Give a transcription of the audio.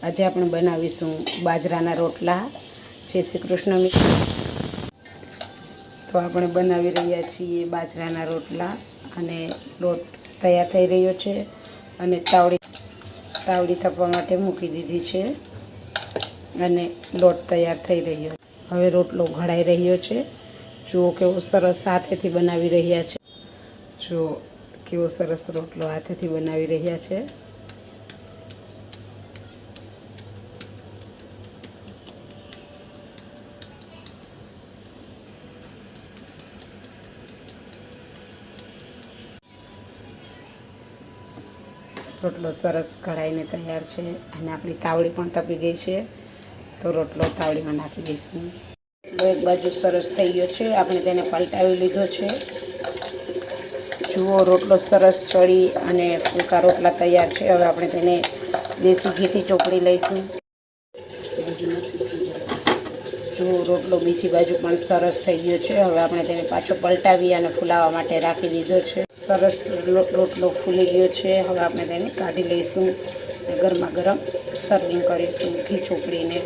આજે આપણે બનાવીશું બાજરાના રોટલા। જય શ્રી કૃષ્ણ મિત્રો। તો આપણે બનાવી રહ્યા છીએ બાજરાના રોટલા અને લોટ તૈયાર થઈ રહ્યો છે અને તાવડી થપવા માટે મૂકી દીધી છે અને લોટ તૈયાર થઈ રહ્યો છે। હવે રોટલો ઘડાઈ રહ્યો છે। જુઓ કેવો સરસ હાથેથી બનાવી રહ્યા છે। જુઓ કેવો સરસ રોટલો હાથેથી બનાવી રહ્યા છે। રોટલો સરસ કઢાઈને તૈયાર છે અને આપણી તાવડી પણ તપી ગઈ છે। તો રોટલો તાવડીમાં નાખી દઈશું। એક બાજુ સરસ થઈ ગયો છે, આપણે તેને પલટાવી લીધો છે। જુઓ રોટલો સરસ ચડી અને ફૂલકા રોટલા તૈયાર છે। હવે આપણે તેને દેશી ઘીથી ચોપડી લઈશું। જુઓ રોટલો બીજી બાજુ પણ સરસ થઈ ગયો છે। હવે આપણે તેને પાછો પલટાવી અને ફૂલાવા માટે રાખી દીધો છે। સરસ રોટલો ફૂલી ગયો છે। હવે આપણે તેને કાઢી લઈશું, ગરમા ગરમ સર્વિંગ કરીશું ઘી ચોપડીને।